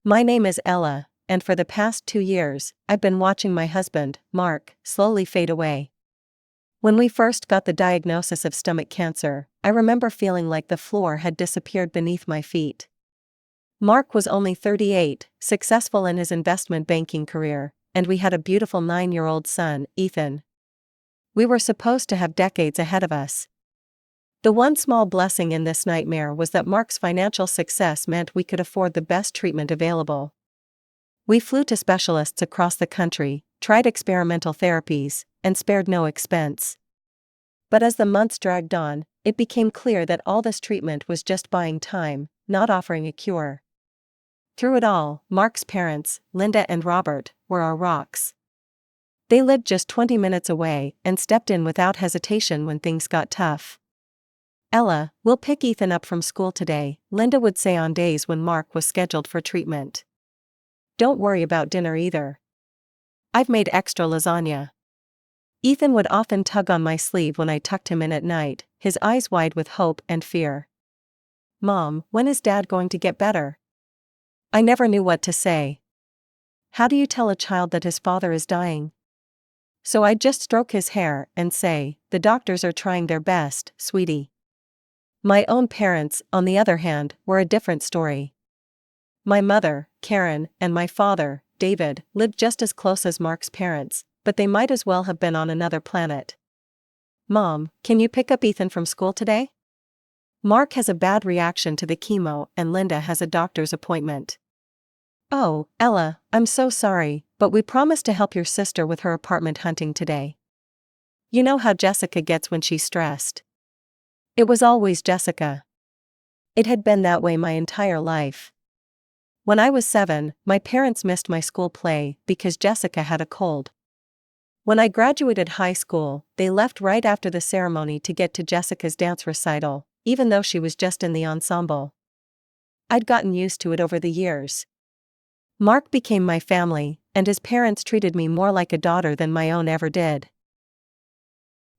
My name is Ella, and for the past 2 years, I've been watching my husband, Mark, slowly fade away. When we first got the diagnosis of stomach cancer, I remember feeling like the floor had disappeared beneath my feet. Mark was only 38, successful in his investment banking career, and we had a beautiful 9-year-old son, Ethan. We were supposed to have decades ahead of us. The one small blessing in this nightmare was that Mark's financial success meant we could afford the best treatment available. We flew to specialists across the country, tried experimental therapies, and spared no expense. But as the months dragged on, it became clear that all this treatment was just buying time, not offering a cure. Through it all, Mark's parents, Linda and Robert, were our rocks. They lived just 20 minutes away and stepped in without hesitation when things got tough. "Ella, we'll pick Ethan up from school today," Linda would say on days when Mark was scheduled for treatment. "Don't worry about dinner either. I've made extra lasagna." Ethan would often tug on my sleeve when I tucked him in at night, his eyes wide with hope and fear. "Mom, when is Dad going to get better?" I never knew what to say. How do you tell a child that his father is dying? So I'd just stroke his hair and say, "The doctors are trying their best, sweetie." My own parents, on the other hand, were a different story. My mother, Karen, and my father, David, lived just as close as Mark's parents, but they might as well have been on another planet. "Mom, can you pick up Ethan from school today? Mark has a bad reaction to the chemo and Linda has a doctor's appointment." "Oh, Ella, I'm so sorry, but we promised to help your sister with her apartment hunting today. You know how Jessica gets when she's stressed." It was always Jessica. It had been that way my entire life. When I was 7, my parents missed my school play because Jessica had a cold. When I graduated high school, they left right after the ceremony to get to Jessica's dance recital, even though she was just in the ensemble. I'd gotten used to it over the years. Mark became my family, and his parents treated me more like a daughter than my own ever did.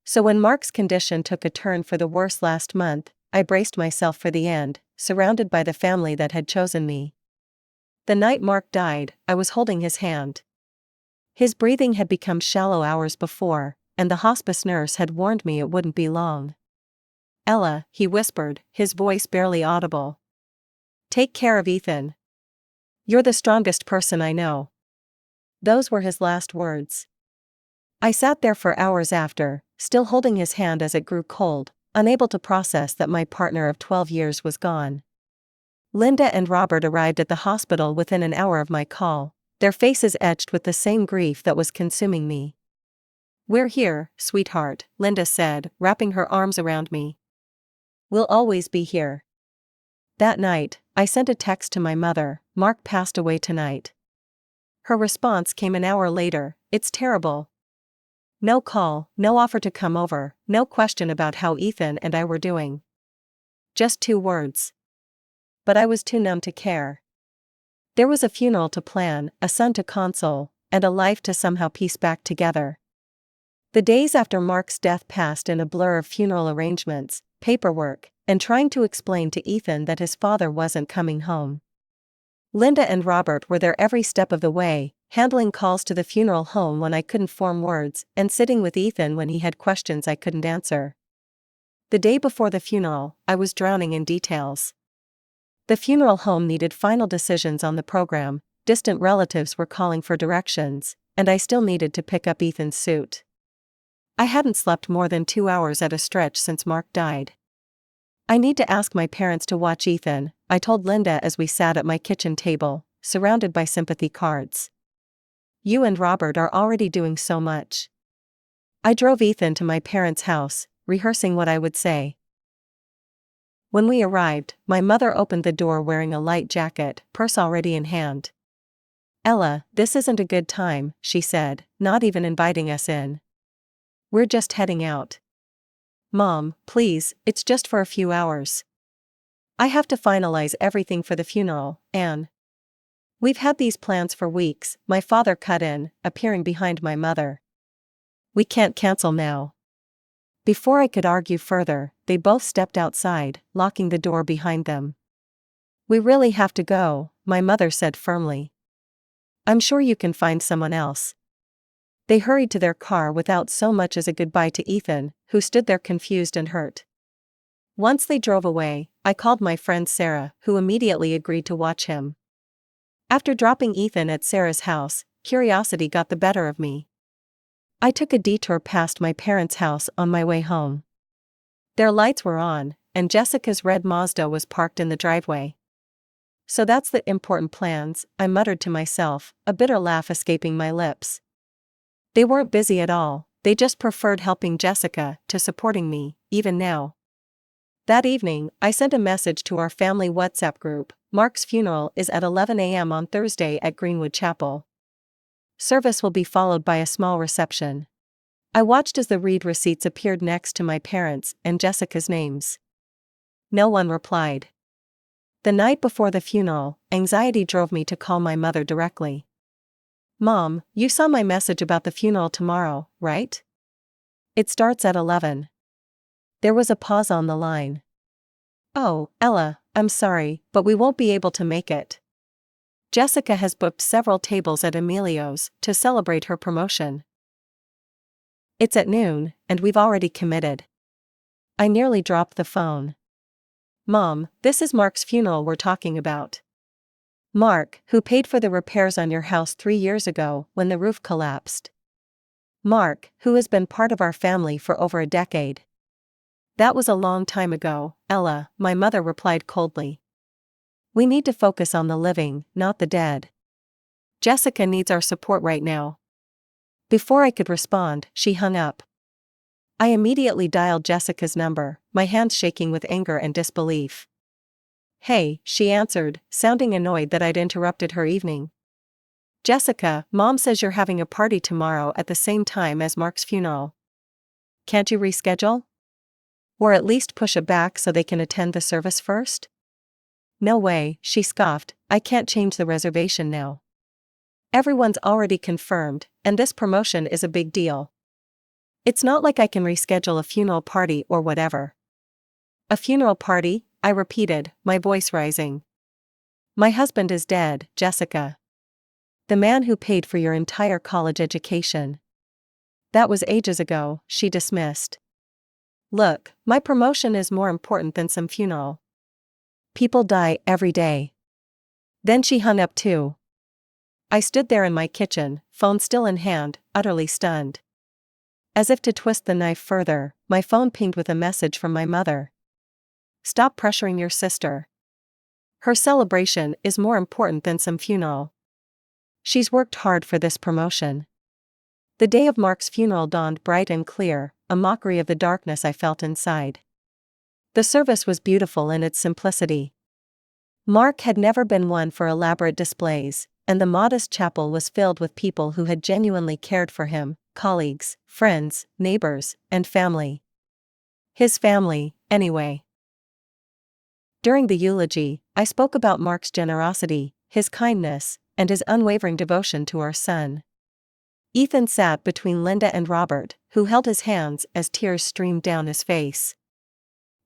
So when Mark's condition took a turn for the worse last month, I braced myself for the end, surrounded by the family that had chosen me. The night Mark died, I was holding his hand. His breathing had become shallow hours before, and the hospice nurse had warned me it wouldn't be long. "Ella," he whispered, his voice barely audible. "Take care of Ethan. You're the strongest person I know." Those were his last words. I sat there for hours after, still holding his hand as it grew cold, unable to process that my partner of 12 years was gone. Linda and Robert arrived at the hospital within an hour of my call, their faces etched with the same grief that was consuming me. "We're here, sweetheart," Linda said, wrapping her arms around me. "We'll always be here." That night, I sent a text to my mother, "Mark passed away tonight." Her response came an hour later, "It's terrible." No call, no offer to come over, no question about how Ethan and I were doing. Just 2 words. But I was too numb to care. There was a funeral to plan, a son to console, and a life to somehow piece back together. The days after Mark's death passed in a blur of funeral arrangements, paperwork, and trying to explain to Ethan that his father wasn't coming home. Linda and Robert were there every step of the way, handling calls to the funeral home when I couldn't form words, and sitting with Ethan when he had questions I couldn't answer. The day before the funeral, I was drowning in details. The funeral home needed final decisions on the program, distant relatives were calling for directions, and I still needed to pick up Ethan's suit. I hadn't slept more than 2 hours at a stretch since Mark died. "I need to ask my parents to watch Ethan," I told Linda as we sat at my kitchen table, surrounded by sympathy cards. "You and Robert are already doing so much." I drove Ethan to my parents' house, rehearsing what I would say. When we arrived, my mother opened the door wearing a light jacket, purse already in hand. "Ella, this isn't a good time," she said, not even inviting us in. "We're just heading out." "Mom, please, it's just for a few hours. I have to finalize everything for the funeral, Anne." "We've had these plans for weeks," my father cut in, appearing behind my mother. "We can't cancel now." Before I could argue further, they both stepped outside, locking the door behind them. We really have to go, my mother said firmly. I'm sure you can find someone else. They hurried to their car without so much as a goodbye to Ethan, who stood there confused and hurt. Once they drove away, I called my friend Sarah, who immediately agreed to watch him. After dropping Ethan at Sarah's house, curiosity got the better of me. I took a detour past my parents' house on my way home. Their lights were on, and Jessica's red Mazda was parked in the driveway. So that's the important plans, I muttered to myself, a bitter laugh escaping my lips. They weren't busy at all, they just preferred helping Jessica to supporting me, even now. That evening, I sent a message to our family WhatsApp group. Mark's funeral is at 11 a.m. on Thursday at Greenwood Chapel. Service will be followed by a small reception. I watched as the read receipts appeared next to my parents' and Jessica's names. No one replied. The night before the funeral, anxiety drove me to call my mother directly. Mom, you saw my message about the funeral tomorrow, right? It starts at 11. There was a pause on the line. Oh, Ella, I'm sorry, but we won't be able to make it. Jessica has booked several tables at Emilio's to celebrate her promotion. It's at noon, and we've already committed. I nearly dropped the phone. Mom, this is Mark's funeral we're talking about. Mark, who paid for the repairs on your house 3 years ago when the roof collapsed. Mark, who has been part of our family for over a decade. That was a long time ago, Ella, my mother replied coldly. We need to focus on the living, not the dead. Jessica needs our support right now. Before I could respond, she hung up. I immediately dialed Jessica's number, my hands shaking with anger and disbelief. Hey, she answered, sounding annoyed that I'd interrupted her evening. Jessica, Mom says you're having a party tomorrow at the same time as Mark's funeral. Can't you reschedule? Or at least push it back so they can attend the service first? No way, she scoffed, I can't change the reservation now. Everyone's already confirmed, and this promotion is a big deal. It's not like I can reschedule a funeral party or whatever. A funeral party? I repeated, my voice rising. My husband is dead, Jessica. The man who paid for your entire college education. That was ages ago, she dismissed. Look, my promotion is more important than some funeral. People die every day. Then she hung up too. I stood there in my kitchen, phone still in hand, utterly stunned. As if to twist the knife further, my phone pinged with a message from my mother. Stop pressuring your sister. Her celebration is more important than some funeral. She's worked hard for this promotion. The day of Mark's funeral dawned bright and clear, a mockery of the darkness I felt inside. The service was beautiful in its simplicity. Mark had never been one for elaborate displays, and the modest chapel was filled with people who had genuinely cared for him, colleagues, friends, neighbors, and family. His family, anyway. During the eulogy, I spoke about Mark's generosity, his kindness, and his unwavering devotion to our son. Ethan sat between Linda and Robert, who held his hands as tears streamed down his face.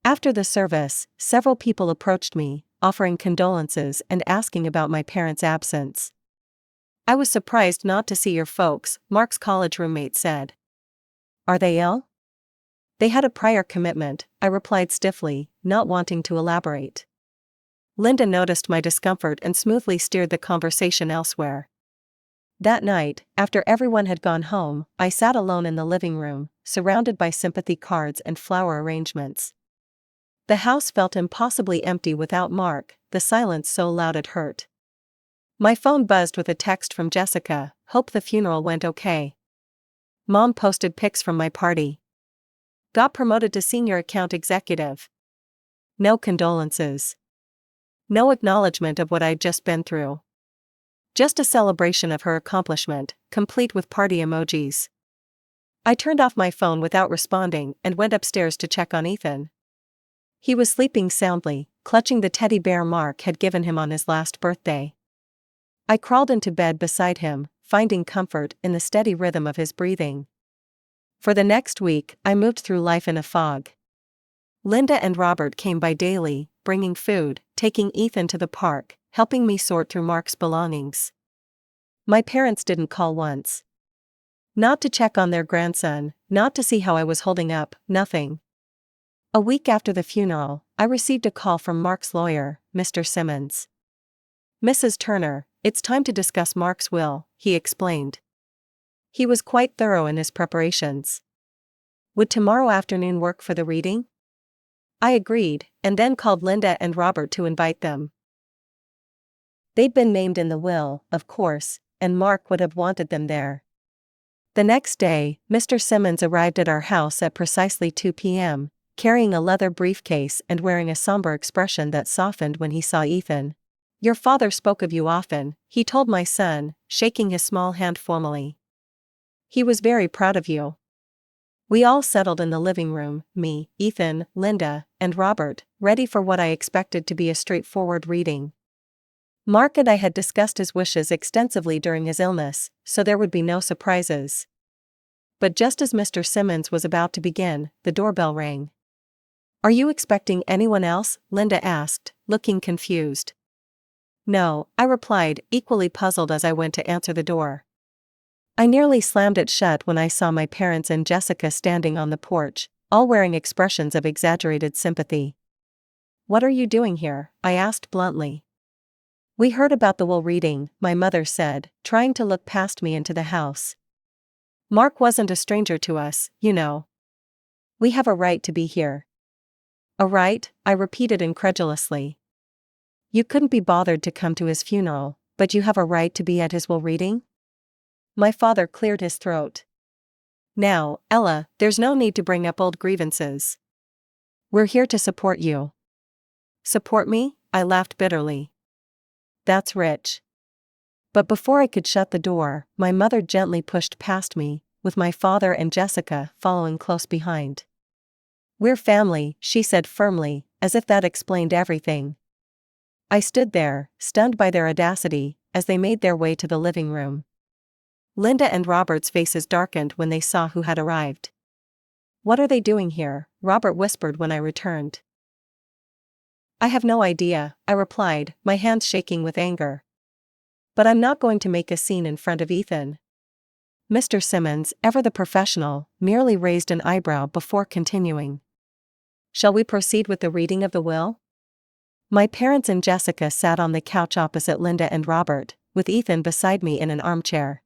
After the service, several people approached me, offering condolences and asking about my parents' absence. I was surprised not to see your folks, Mark's college roommate said. Are they ill? They had a prior commitment, I replied stiffly, not wanting to elaborate. Linda noticed my discomfort and smoothly steered the conversation elsewhere. That night, after everyone had gone home, I sat alone in the living room, surrounded by sympathy cards and flower arrangements. The house felt impossibly empty without Mark, the silence so loud it hurt. My phone buzzed with a text from Jessica, hope the funeral went okay. Mom posted pics from my party. Got promoted to senior account executive. No condolences. No acknowledgement of what I'd just been through. Just a celebration of her accomplishment, complete with party emojis. I turned off my phone without responding and went upstairs to check on Ethan. He was sleeping soundly, clutching the teddy bear Mark had given him on his last birthday. I crawled into bed beside him, finding comfort in the steady rhythm of his breathing. For the next week, I moved through life in a fog. Linda and Robert came by daily, bringing food, taking Ethan to the park, helping me sort through Mark's belongings. My parents didn't call once. Not to check on their grandson, not to see how I was holding up, nothing. A week after the funeral, I received a call from Mark's lawyer, Mr. Simmons. "Mrs. Turner, it's time to discuss Mark's will," he explained. He was quite thorough in his preparations. Would tomorrow afternoon work for the reading? I agreed, and then called Linda and Robert to invite them. They'd been named in the will, of course, and Mark would have wanted them there. The next day, Mr. Simmons arrived at our house at precisely 2 p.m., carrying a leather briefcase and wearing a somber expression that softened when he saw Ethan. "Your father spoke of you often," he told my son, shaking his small hand formally. "He was very proud of you." We all settled in the living room, me, Ethan, Linda, and Robert, ready for what I expected to be a straightforward reading. Mark and I had discussed his wishes extensively during his illness, so there would be no surprises. But just as Mr. Simmons was about to begin, the doorbell rang. "Are you expecting anyone else?" Linda asked, looking confused. "No," I replied, equally puzzled as I went to answer the door. I nearly slammed it shut when I saw my parents and Jessica standing on the porch, all wearing expressions of exaggerated sympathy. "What are you doing here?" I asked bluntly. "We heard about the will reading," my mother said, trying to look past me into the house. "Mark wasn't a stranger to us, you know. We have a right to be here." "A right?" I repeated incredulously. "You couldn't be bothered to come to his funeral, but you have a right to be at his will reading?" My father cleared his throat. "Now, Ella, there's no need to bring up old grievances. We're here to support you." "Support me?" I laughed bitterly. "That's rich." But before I could shut the door, my mother gently pushed past me, with my father and Jessica following close behind. "We're family," she said firmly, as if that explained everything. I stood there, stunned by their audacity, as they made their way to the living room. Linda and Robert's faces darkened when they saw who had arrived. "What are they doing here?" Robert whispered when I returned. "I have no idea," I replied, my hands shaking with anger. "But I'm not going to make a scene in front of Ethan." Mr. Simmons, ever the professional, merely raised an eyebrow before continuing. "Shall we proceed with the reading of the will?" My parents and Jessica sat on the couch opposite Linda and Robert, with Ethan beside me in an armchair.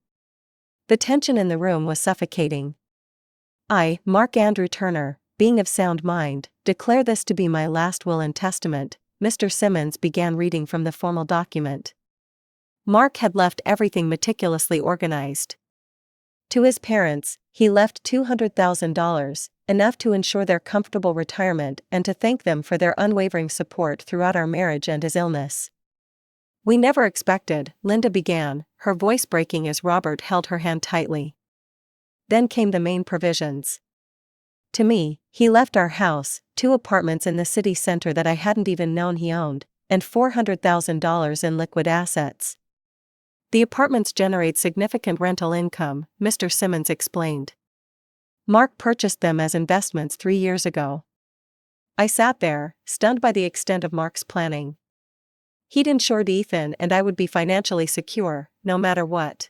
The tension in the room was suffocating. I, Mark Andrew Turner, being of sound mind, declare this to be my last will and testament. Mr. Simmons began reading from the formal document. Mark had left everything meticulously organized. To his parents, he left $200,000, enough to ensure their comfortable retirement and to thank them for their unwavering support throughout our marriage and his illness. "We never expected," Linda began, her voice breaking as Robert held her hand tightly. Then came the main provisions. To me, he left our house, 2 apartments in the city center that I hadn't even known he owned, and $400,000 in liquid assets. "The apartments generate significant rental income," Mr. Simmons explained. "Mark purchased them as investments 3 years ago." I sat there, stunned by the extent of Mark's planning. He'd ensured Ethan and I would be financially secure, no matter what.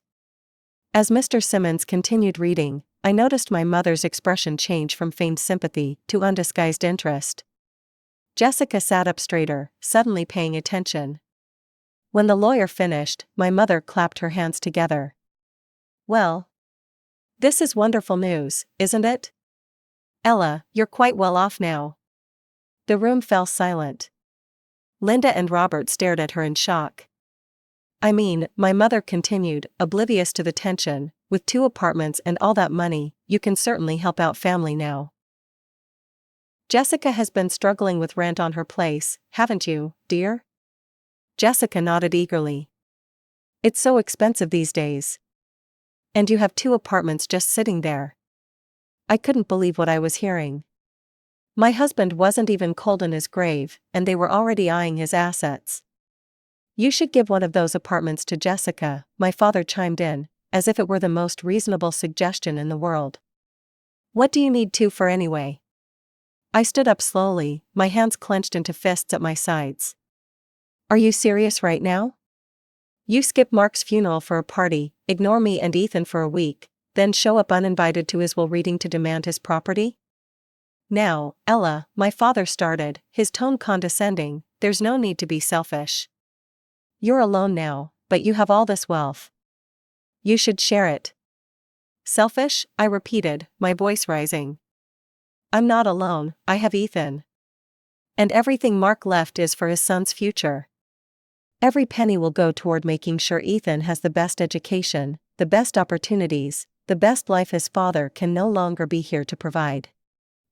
As Mr. Simmons continued reading, I noticed my mother's expression change from feigned sympathy to undisguised interest. Jessica sat up straighter, suddenly paying attention. When the lawyer finished, my mother clapped her hands together. "Well, this is wonderful news, isn't it? Ella, you're quite well off now." The room fell silent. Linda and Robert stared at her in shock. "I mean," my mother continued, oblivious to the tension, "with 2 apartments and all that money, you can certainly help out family now." "Jessica has been struggling with rent on her place, haven't you, dear?" Jessica nodded eagerly. "It's so expensive these days. And you have 2 apartments just sitting there." I couldn't believe what I was hearing. My husband wasn't even cold in his grave, and they were already eyeing his assets. "You should give one of those apartments to Jessica," my father chimed in, as if it were the most reasonable suggestion in the world. "What do you need 2 for anyway?" I stood up slowly, my hands clenched into fists at my sides. Are you serious right now? You skip Mark's funeral for a party, ignore me and Ethan for a week, then show up uninvited to his will reading to demand his property? Now, Ella, my father started, his tone condescending, there's no need to be selfish. You're alone now, but you have all this wealth. You should share it. Selfish? I repeated, my voice rising. I'm not alone, I have Ethan. And everything Mark left is for his son's future. Every penny will go toward making sure Ethan has the best education, the best opportunities, the best life his father can no longer be here to provide.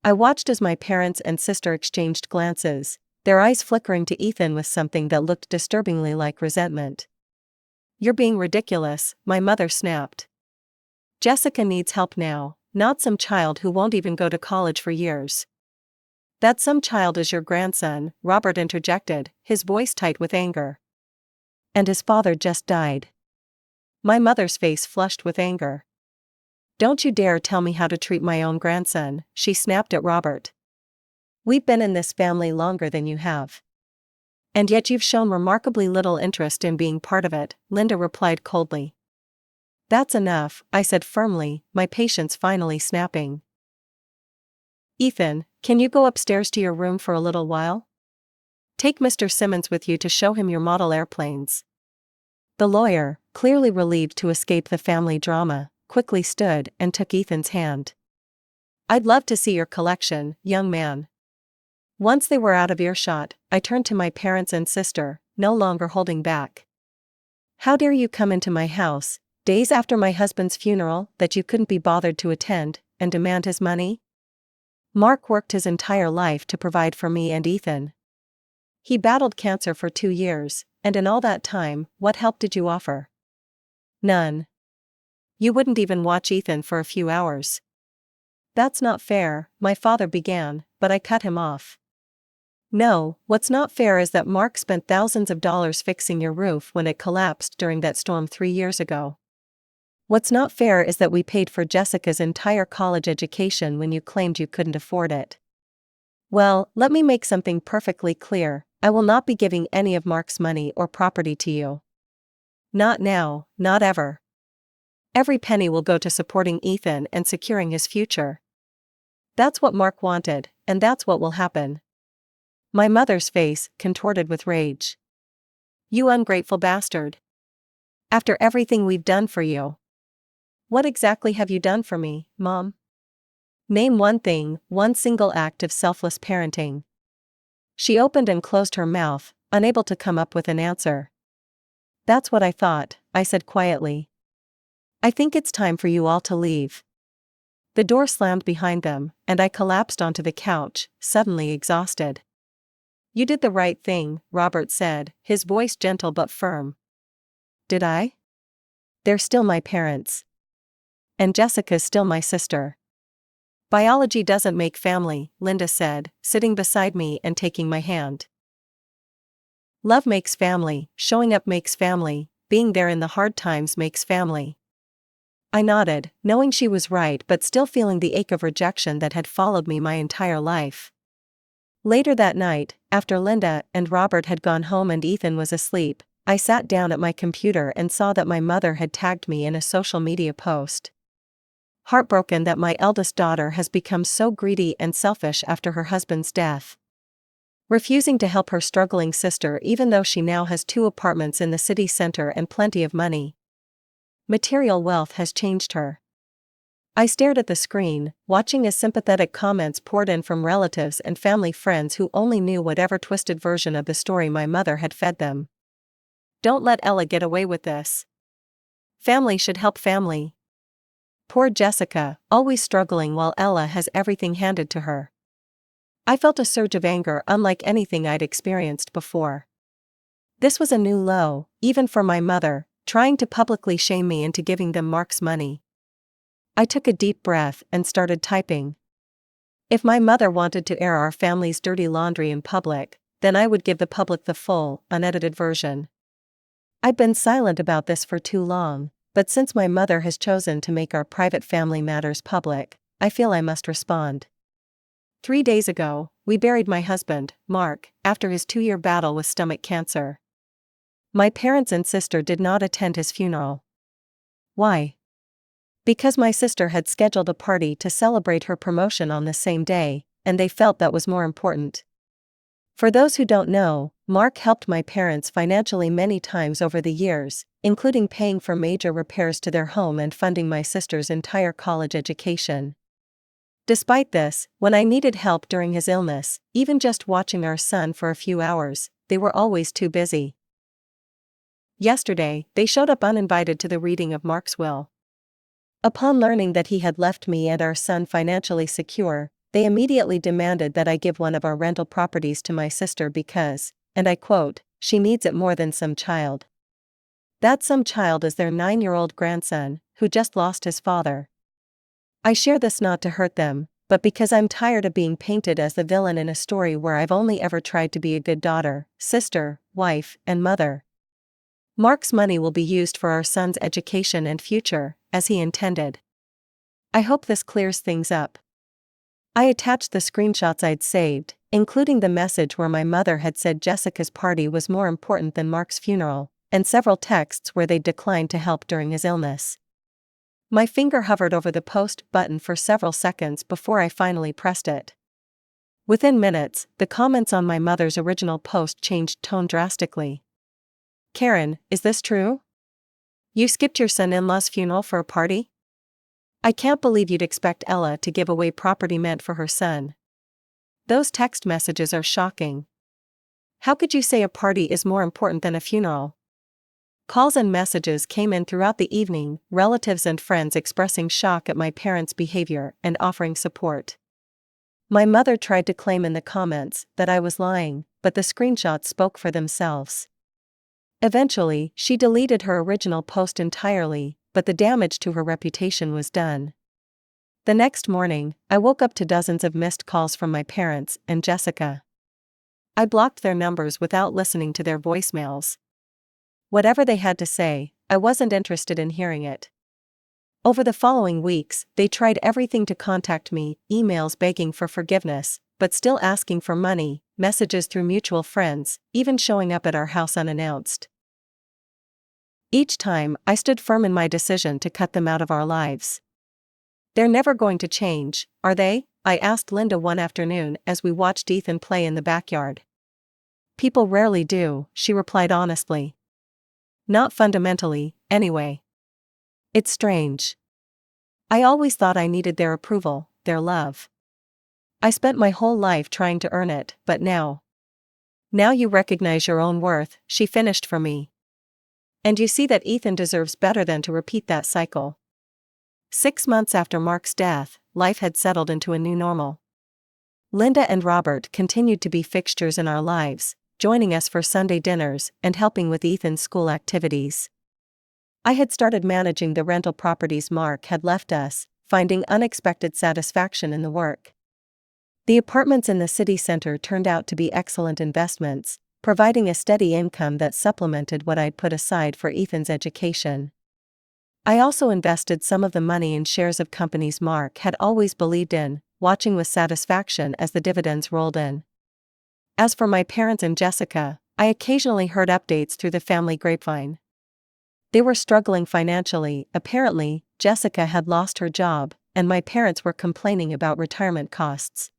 I watched as my parents and sister exchanged glances, their eyes flickering to Ethan with something that looked disturbingly like resentment. You're being ridiculous, my mother snapped. Jessica needs help now, not some child who won't even go to college for years. That some child is your grandson, Robert interjected, his voice tight with anger. And his father just died. My mother's face flushed with anger. Don't you dare tell me how to treat my own grandson, she snapped at Robert. We've been in this family longer than you have. And yet you've shown remarkably little interest in being part of it, Linda replied coldly. That's enough, I said firmly, my patience finally snapping. Ethan, can you go upstairs to your room for a little while? Take Mr. Simmons with you to show him your model airplanes. The lawyer, clearly relieved to escape the family drama, quickly stood and took Ethan's hand. I'd love to see your collection, young man. Once they were out of earshot, I turned to my parents and sister, no longer holding back. How dare you come into my house, days after my husband's funeral, that you couldn't be bothered to attend, and demand his money? Mark worked his entire life to provide for me and Ethan. He battled cancer for 2 years, and in all that time, what help did you offer? None. You wouldn't even watch Ethan for a few hours. That's not fair, my father began, but I cut him off. No, what's not fair is that Mark spent thousands of dollars fixing your roof when it collapsed during that storm 3 years ago. What's not fair is that we paid for Jessica's entire college education when you claimed you couldn't afford it. Well, let me make something perfectly clear, I will not be giving any of Mark's money or property to you. Not now, not ever. Every penny will go to supporting Ethan and securing his future. That's what Mark wanted, and that's what will happen. My mother's face contorted with rage. You ungrateful bastard. After everything we've done for you. What exactly have you done for me, Mom? Name one thing, one single act of selfless parenting. She opened and closed her mouth, unable to come up with an answer. That's what I thought, I said quietly. I think it's time for you all to leave. The door slammed behind them, and I collapsed onto the couch, suddenly exhausted. You did the right thing, Robert said, his voice gentle but firm. Did I? They're still my parents. And Jessica's still my sister. Biology doesn't make family, Linda said, sitting beside me and taking my hand. Love makes family, showing up makes family, being there in the hard times makes family. I nodded, knowing she was right but still feeling the ache of rejection that had followed me my entire life. Later that night, after Linda and Robert had gone home and Ethan was asleep, I sat down at my computer and saw that my mother had tagged me in a social media post. Heartbroken that my eldest daughter has become so greedy and selfish after her husband's death. Refusing to help her struggling sister even though she now has 2 apartments in the city center and plenty of money. Material wealth has changed her. I stared at the screen, watching as sympathetic comments poured in from relatives and family friends who only knew whatever twisted version of the story my mother had fed them. Don't let Ella get away with this. Family should help family. Poor Jessica, always struggling while Ella has everything handed to her. I felt a surge of anger unlike anything I'd experienced before. This was a new low, even for my mother, trying to publicly shame me into giving them Mark's money. I took a deep breath and started typing. If my mother wanted to air our family's dirty laundry in public, then I would give the public the full, unedited version. I've been silent about this for too long, but since my mother has chosen to make our private family matters public, I feel I must respond. 3 days ago, we buried my husband, Mark, after his 2-year battle with stomach cancer. My parents and sister did not attend his funeral. Why? Because my sister had scheduled a party to celebrate her promotion on the same day, and they felt that was more important. For those who don't know, Mark helped my parents financially many times over the years, including paying for major repairs to their home and funding my sister's entire college education. Despite this, when I needed help during his illness, even just watching our son for a few hours, they were always too busy. Yesterday, they showed up uninvited to the reading of Mark's will. Upon learning that he had left me and our son financially secure, they immediately demanded that I give one of our rental properties to my sister because, and I quote, "she needs it more than some child." That some child is their 9-year-old grandson, who just lost his father. I share this not to hurt them, but because I'm tired of being painted as the villain in a story where I've only ever tried to be a good daughter, sister, wife, and mother. Mark's money will be used for our son's education and future, as he intended. I hope this clears things up. I attached the screenshots I'd saved, including the message where my mother had said Jessica's party was more important than Mark's funeral, and several texts where they declined to help during his illness. My finger hovered over the post button for several seconds before I finally pressed it. Within minutes, the comments on my mother's original post changed tone drastically. "Karen, is this true? You skipped your son-in-law's funeral for a party? I can't believe you'd expect Ella to give away property meant for her son. Those text messages are shocking. How could you say a party is more important than a funeral?" Calls and messages came in throughout the evening, relatives and friends expressing shock at my parents' behavior and offering support. My mother tried to claim in the comments that I was lying, but the screenshots spoke for themselves. Eventually, she deleted her original post entirely, but the damage to her reputation was done. The next morning, I woke up to dozens of missed calls from my parents and Jessica. I blocked their numbers without listening to their voicemails. Whatever they had to say, I wasn't interested in hearing it. Over the following weeks, they tried everything to contact me, emails begging for forgiveness, but still asking for money, messages through mutual friends, even showing up at our house unannounced. Each time, I stood firm in my decision to cut them out of our lives. "They're never going to change, are they?" I asked Linda one afternoon as we watched Ethan play in the backyard. "People rarely do," she replied honestly. "Not fundamentally, anyway. It's strange. I always thought I needed their approval, their love. I spent my whole life trying to earn it, but now you recognize your own worth," she finished for me. "And you see that Ethan deserves better than to repeat that cycle." 6 months after Mark's death, life had settled into a new normal. Linda and Robert continued to be fixtures in our lives, joining us for Sunday dinners and helping with Ethan's school activities. I had started managing the rental properties Mark had left us, finding unexpected satisfaction in the work. The apartments in the city center turned out to be excellent investments, providing a steady income that supplemented what I'd put aside for Ethan's education. I also invested some of the money in shares of companies Mark had always believed in, watching with satisfaction as the dividends rolled in. As for my parents and Jessica, I occasionally heard updates through the family grapevine. They were struggling financially. Apparently, Jessica had lost her job, and my parents were complaining about retirement costs.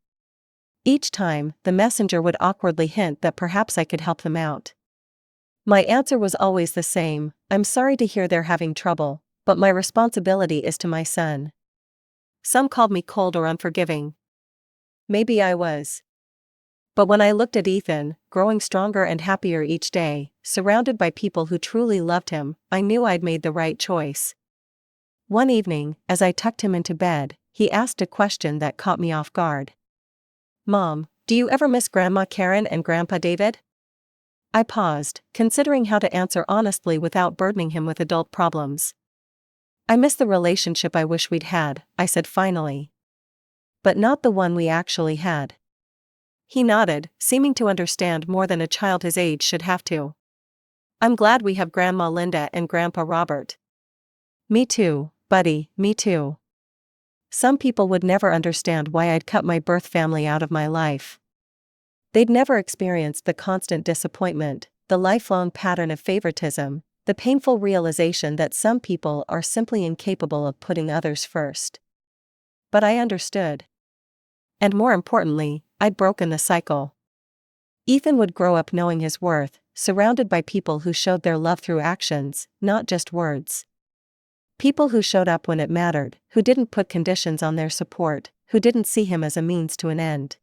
Each time, the messenger would awkwardly hint that perhaps I could help them out. My answer was always the same: "I'm sorry to hear they're having trouble, but my responsibility is to my son." Some called me cold or unforgiving. Maybe I was. But when I looked at Ethan, growing stronger and happier each day, surrounded by people who truly loved him, I knew I'd made the right choice. One evening, as I tucked him into bed, he asked a question that caught me off guard. "Mom, do you ever miss Grandma Karen and Grandpa David?" I paused, considering how to answer honestly without burdening him with adult problems. "I miss the relationship I wish we'd had," I said finally. "But not the one we actually had." He nodded, seeming to understand more than a child his age should have to. "I'm glad we have Grandma Linda and Grandpa Robert." "Me too, buddy, me too." Some people would never understand why I'd cut my birth family out of my life. They'd never experienced the constant disappointment, the lifelong pattern of favoritism, the painful realization that some people are simply incapable of putting others first. But I understood. And more importantly, I'd broken the cycle. Ethan would grow up knowing his worth, surrounded by people who showed their love through actions, not just words. People who showed up when it mattered, who didn't put conditions on their support, who didn't see him as a means to an end.